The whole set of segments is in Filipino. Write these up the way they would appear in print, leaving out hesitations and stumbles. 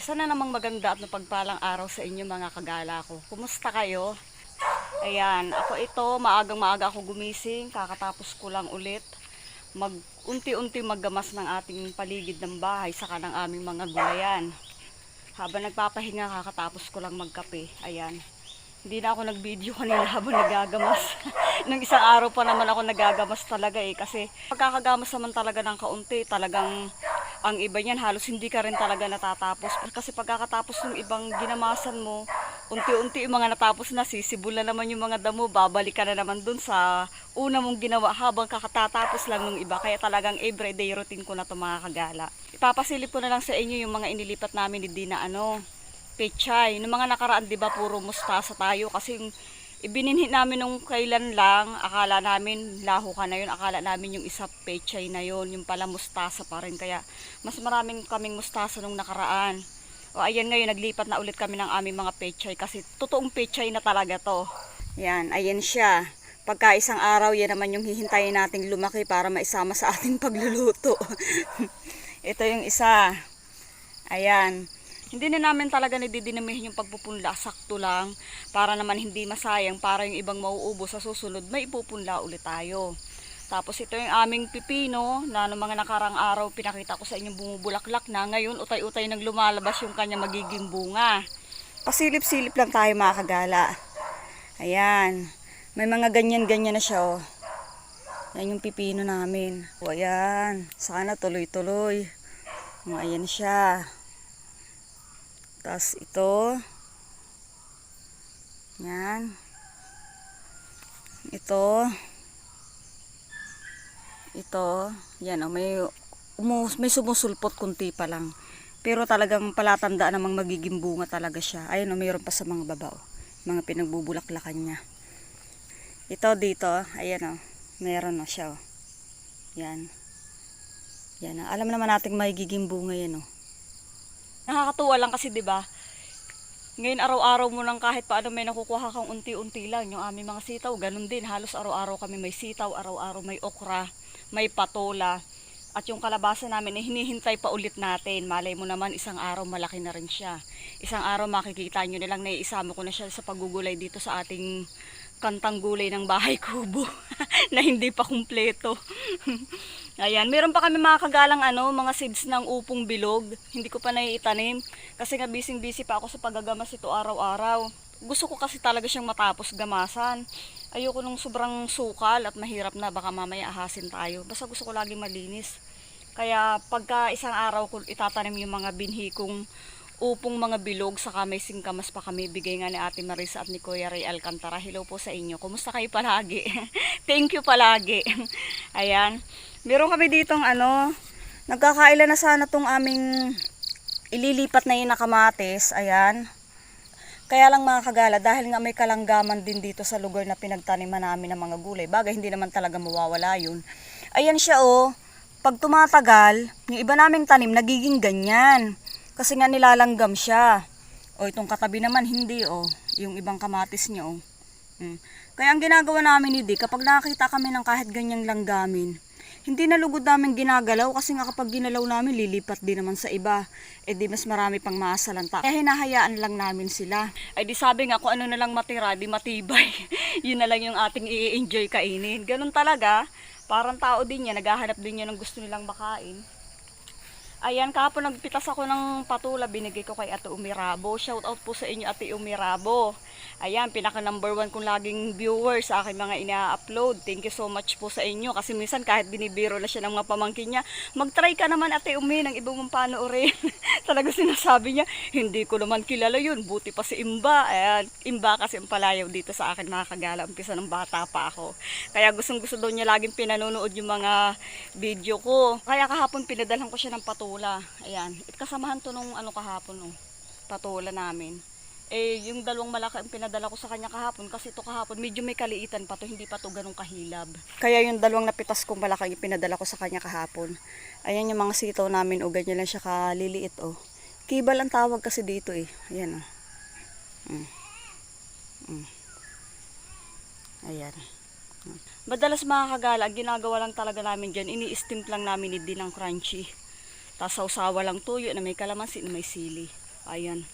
Isa na namang maganda at napagpalang araw sa inyo mga kagala ko. Kumusta kayo? Ayan, ako ito, maagang-maaga ako gumising, kakatapos ko lang ulit unti-unti maggamas ng ating paligid ng bahay saka ng aming mga gulayan. Habang nagpapahinga, kakatapos ko lang magkape. Ayan. Hindi na ako nag-video kanina habang nagagamas. Nung isang araw pa naman ako nagagamas talaga kasi pagkakagamas naman talaga ng kaunti, talagang ang iba niyan halos hindi ka rin talaga natatapos. Kasi pagkakatapos ng ibang ginamasan mo, unti-unti yung mga natapos na, sisibulan naman yung mga damo, babalik ka na naman dun sa una mong ginawa habang kakatatapos lang ng iba. Kaya talagang everyday routine ko na to mga kagala. Ipapasilip ko na lang sa inyo yung mga inilipat namin ni Dina pechay. Noong mga nakaraan, di ba, puro mustasa tayo kasi yung ibininhi namin nung kailan lang, akala namin laho ka na yun, akala namin yung isa pechay na yun, yung pala mustasa pa rin, kaya mas maraming kaming mustasa nung nakaraan. O ayan, ngayon naglipat na ulit kami ng aming mga pechay kasi totoong pechay na talaga to. Yan, ayan siya. Pagka isang araw, yan naman yung hihintayin nating lumaki para maisama sa ating pagluluto. Ito yung isa. Ayan. Hindi na namin talaga nididinamihin yung pagpupunla, sakto lang para naman hindi masayang, para yung ibang mauubos sa susunod may ipupunla ulit tayo. Tapos ito yung aming pipino na noong mga nakarang araw pinakita ko sa inyong bumubulaklak na, ngayon utay-utay nang lumalabas yung kanya magiging bunga. Pasilip-silip lang tayo mga kagala. Ayan, may mga ganyan-ganyan na siya Yan yung pipino namin. Ayan, sana tuloy-tuloy. Ayan siya. Tapos ito. Yan. Ito. Ito. Yan may sumusulpot kunti pa lang. Pero talagang palatandaan namang magiging bunga talaga siya. Ayun mayroon pa sa mga baba mga pinagbubulaklakan niya. Ito dito, ayan meron siya Yan. Yan alam naman nating magiging bunga yan Nakakatuwa lang kasi 'di ba? Ngayon araw-araw mo lang kahit paano may nakukuha kang unti-unti lang. Yung aming mga sitaw, ganun din. Halos araw-araw kami may sitaw, araw-araw may okra, may patola. At yung kalabasa namin hinihintay pa ulit natin. Malay mo naman isang araw malaki na rin siya. Isang araw makikita nyo nilang naiisama ko na siya sa paggugulay dito sa ating kantang gulay ng bahay kubo na hindi pa kumpleto. Ayan, meron pa kami mga kagalang mga seeds ng upong bilog. Hindi ko pa naiitanim kasi nga busy pa ako sa paggagamas ito araw-araw. Gusto ko kasi talaga siyang matapos gamasan. Ayoko nung sobrang sukal at mahirap na baka mamaya ahasin tayo. Basta gusto ko lagi malinis. Kaya pagka isang araw ko itatanim yung mga binhi kong upong mga bilog, saka may singkamas pa kami, bigay nga ni Ate Marisa at ni Kuya Ray Alcantara. Hello po sa inyo. Kumusta kayo palagi? Thank you palagi. Ayan. Meron kami ditong nagkakailan na sana tong aming ililipat na yung nakamatis. Ayan. Kaya lang mga kagala, dahil nga may kalanggaman din dito sa lugar na pinagtaniman namin ng mga gulay. Bagay, hindi naman talaga mawawala yun. Ayan siya pag tumatagal, yung iba naming tanim nagiging ganyan. Kasi nga nilalanggam siya. Itong katabi naman hindi yung ibang kamatis niya Kaya ang ginagawa namin hindi, kapag nakakita kami ng kahit ganyang langgamin, hindi na lugod namin ginagalaw kasi nga kapag ginalaw namin lilipat din naman sa iba. Di mas marami pang maasalanta. Kaya hinahayaan lang namin sila. Ay di sabi nga kung ano na lang matira, di matibay. Yun na lang yung ating i-enjoy kainin. Ganun talaga. Parang tao din yan, naghahanap din yan ng gusto nilang makain. Ayan, kahapon nagpitas ako ng patula, binigay ko kay Ate Umirabo. Shout out po sa inyo Ate Umirabo. Ayan, pinaka number 1 kong laging viewers sa aking mga ina-upload. Thank you so much po sa inyo. Kasi minsan kahit binibiro na siya ng mga pamangkin niya, mag-try ka naman Ate Umi ng ibang mong panoorin. Talaga sinasabi niya, hindi ko naman kilala yun. Buti pa si Imba. Ayan, Imba kasi ang palayaw dito sa akin mga kagala. Umpisa ng bata pa ako. Kaya gustong-gusto daw niya laging pinanonood yung mga video ko. Kaya kahapon pinadalhan ko siya ng patula. Ayan, kasamahan to nung kahapon patula namin. Yung dalawang malaki ang pinadala ko sa kanya kahapon kasi ito kahapon medyo may kaliitan pa to, hindi pa to ganung kahilab. Kaya yung dalawang napitas kong malaki yung pinadala ko sa kanya kahapon. Ayan yung mga sitaw namin ganyan lang siya kaliliit Kibal ang tawag kasi dito Ayan Ayan. Madalas mga kagala, ginagawa lang talaga namin dyan, ini-steam lang namin din ng crunchy. Tapos sausawa lang tuyo na may kalamansi na may sili. Ayan.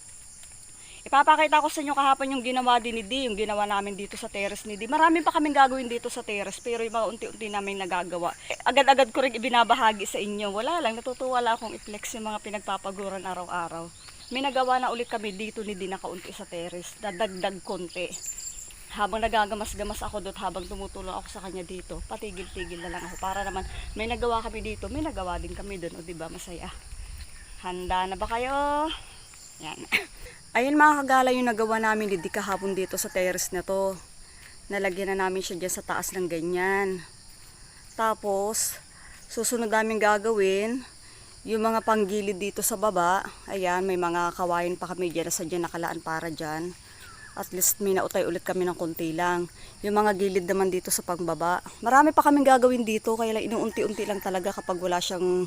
Ipapakita ko sa inyo kahapon yung ginawa din ni Di, yung ginawa namin dito sa terrace ni Di. Marami pa kaming gagawin dito sa terrace, pero yung mga unti-unti namin nagagawa. Agad-agad ko rin ibinabahagi sa inyo. Wala lang, natutuwa lang akong i-flex yung mga pinagpapaguran araw-araw. May nagawa na ulit kami dito ni Di na kaunti sa terrace, dadagdag konti. Habang nagagamas-gamas ako doon, habang tumutulong ako sa kanya dito, patigil-tigil na lang ako. Para naman may nagawa kami dito, may nagawa din kami doon. O diba, masaya. Handa na ba kayo? Yan. Ayun mga kagala yung nagawa namin di kahapon dito sa terrace na to. Nalagyan na namin siya dyan sa taas ng ganyan. Tapos, susunod namin gagawin, yung mga panggilid dito sa baba. Ayan, may mga kawain pa kami dyan na sadya nakalaan para dyan. At least may nautay ulit kami ng konti lang. Yung mga gilid naman dito sa pangbaba. Marami pa kaming gagawin dito, kaya lang inuunti-unti lang talaga kapag wala siyang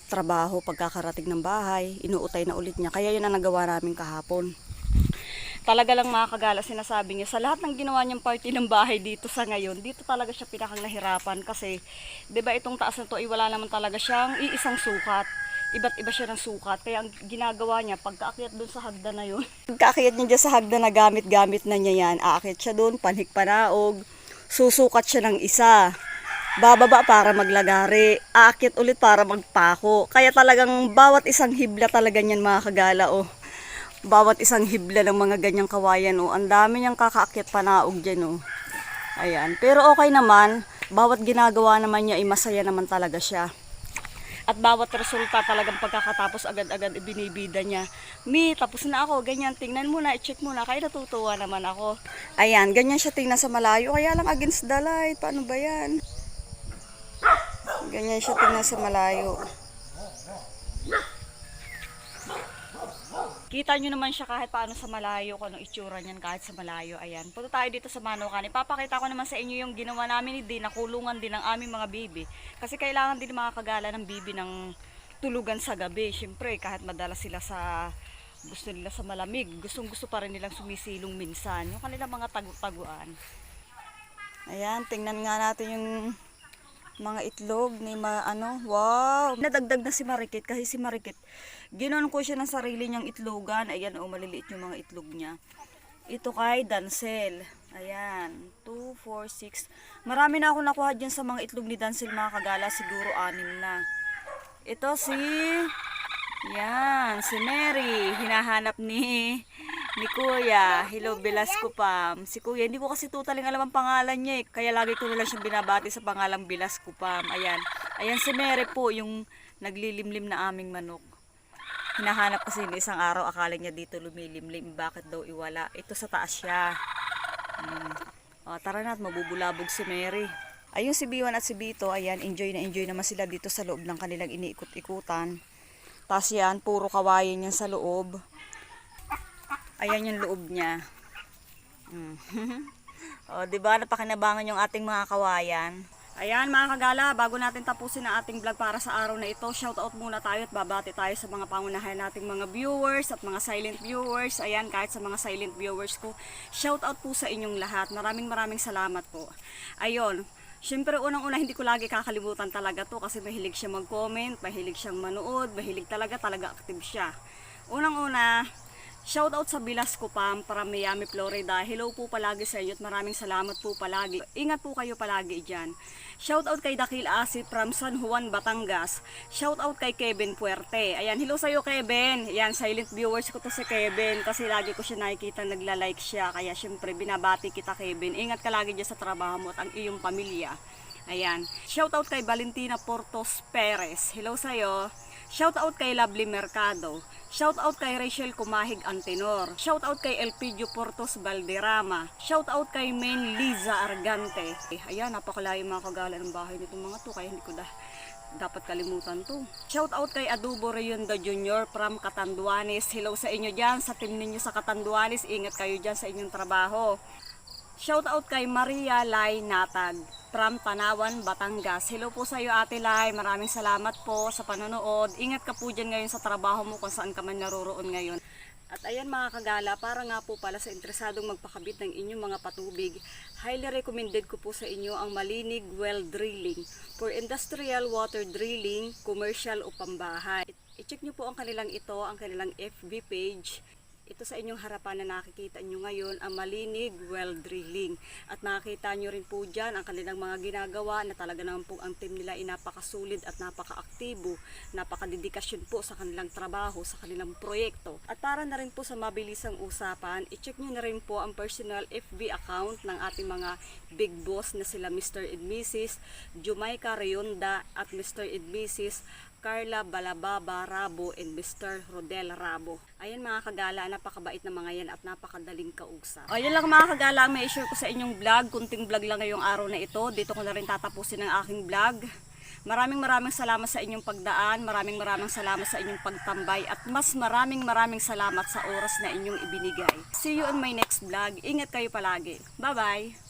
trabaho, pagkakarating ng bahay, inuutay na ulit niya. Kaya yun ang nagawa namin kahapon. Talaga lang mga kagala, sinasabi niya, sa lahat ng ginawa niyang party ng bahay dito sa ngayon, dito talaga siya pinakang nahirapan. Kasi, di ba itong taas na to, wala naman talaga siyang iisang sukat. Iba't iba siya ng sukat. Kaya ang ginagawa niya, pagkaakyat doon sa hagdan na yun, pagkaakyat niya dyan sa hagdan na gamit-gamit na niya yan, aakyat siya doon, panhik panaog, susukat siya ng isa. Bababa para maglagari, aakyat ulit para magpako. Kaya talagang bawat isang hibla talaga niyan mga kagala, oh. Bawat isang hibla ng mga ganyang kawayan, oh. Ang dami niyang kakaakyat panaog dyan, oh. Ayan. Pero okay naman, bawat ginagawa naman niya ay masaya naman talaga siya. At bawat resulta talagang pagkakatapos agad-agad ibinibida niya. Mi, tapos na ako, ganyan, tingnan mo na, i-check mo na, kaya natutuwa naman ako. Ayan, ganyan siya tingnan sa malayo, kaya lang against the light, paano ba yan? Ganyan siya tingnan sa malayo. Kita nyo naman siya kahit paano sa malayo, kung anong itsura niyan kahit sa malayo. Ayan, punta tayo dito sa Manukan. Ipapakita ko naman sa inyo yung ginawa namin ni Di, nakulungan din ng aming mga bibi. Kasi kailangan din mga kagala ng bibi ng tulugan sa gabi. Siyempre, kahit madala sila sa, gusto nila sa malamig, gustong-gusto pa rin nilang sumisilong minsan. Yung kanilang mga tagu-taguan. Ayan, tingnan nga natin yung mga itlog ni wow, nadagdag na si Marikit kasi si Marikit ginanon ko siya ng sarili niyang itlogan. Ayan, oh, maliliit yung mga itlog niya. Ito kay Dancel, ayan, 2, 4, 6, marami na ako nakuha dyan sa mga itlog ni Dancel mga kagala, siguro 6 na. Ito si yan, si Mary, hinahanap ni Kuya. Hello, Velasco Pam. Si Kuya, hindi ko kasi tutaling alam ang pangalan niya eh. Kaya lagi ko na lang siyang binabati sa pangalang Velasco Pam. Ayan. Ayan si Mary po, yung naglilimlim na aming manok. Hinahanap kasi ng isang araw, akala niya dito lumilimlim. Bakit daw iwala? Ito sa taas siya. O, tara na at mabubulabog si Mary. Ayun si B1 at si B2, ayan, enjoy naman sila dito sa loob ng kanilang iniikot-ikutan. Tapos yan, puro kawayan yan sa loob. Ayan yung loob niya. O, diba? Napakinabangan yung ating mga kawayan. Ayan mga kagala, bago natin tapusin ang ating vlog para sa araw na ito, shoutout muna tayo at babati tayo sa mga pangunahan nating mga viewers at mga silent viewers. Ayan, kahit sa mga silent viewers ko, shoutout po sa inyong lahat. Maraming salamat po. Ayun, syempre unang-una hindi ko lagi kakalimutan talaga to kasi mahilig siya mag-comment, mahilig siyang manood, mahilig talaga active siya. Unang-una, shoutout sa Velasco Pam from Miami, Florida. Hello po palagi sa inyo at maraming salamat po palagi. Ingat po kayo palagi dyan. Shoutout kay Dakil Asi from San Juan, Batangas. Shoutout kay Kevin Puerte. Ayan, hello sa iyo Kevin. Ayan, silent viewers ko to si Kevin kasi lagi ko siya nakikita nagla-like siya. Kaya syempre binabati kita Kevin. Ingat ka lagi dyan sa trabaho mo at ang iyong pamilya. Ayan. Shoutout kay Valentina Portos Perez. Hello sa iyo. Shoutout kay Lovely Mercado. Shoutout kay Rachel Kumahig Antenor. Shoutout kay Elpidio Portos Valderrama. Shoutout kay Main Liza Argante. Ayan, napakalayo mga kagala ng bahay nitong mga to, kaya hindi ko dapat kalimutan to. Shoutout kay Adubo Rayonda Jr. from Catanduanes. Hello sa inyo dyan, sa team ninyo sa Catanduanes. Ingat kayo dyan sa inyong trabaho. Shoutout kay Maria Lai Natag from Tanawan, Batangas. Hello po sa iyo Ate Lai, maraming salamat po sa panonood. Ingat ka po dyan ngayon sa trabaho mo kung saan ka man naroroon ngayon. At ayan mga kagala, para nga po pala sa interesadong magpakabit ng inyong mga patubig, highly recommended ko po sa inyo ang Malinig Well Drilling for industrial water drilling, commercial o pambahay. I-check nyo po ang kanilang FB page. Ito sa inyong harapan na nakikita nyo ngayon ang Malinig Well Drilling. At nakikita nyo rin po dyan ang kanilang mga ginagawa na talaga naman po ang team nila ay napakasulid at napaka-aktibo, napakadedikasyon po sa kanilang trabaho, sa kanilang proyekto. At para na rin po sa mabilisang usapan, i-check nyo na rin po ang personal FB account ng ating mga big boss na sila Mr. and Mrs. Jumayka Rayonda at Mr. and Mrs. Carla Balababa Rabo and Mr. Rodel Rabo. Ayan mga kagala, napakabait na mga yan at napakadaling kausap. Ayun lang mga kagala, may share ko sa inyong vlog. Kunting vlog lang ngayong araw na ito. Dito ko na rin tatapusin ang aking vlog. Maraming salamat sa inyong pagdaan. Maraming salamat sa inyong pagtambay. At mas maraming salamat sa oras na inyong ibinigay. See you on my next vlog. Ingat kayo palagi. Bye-bye!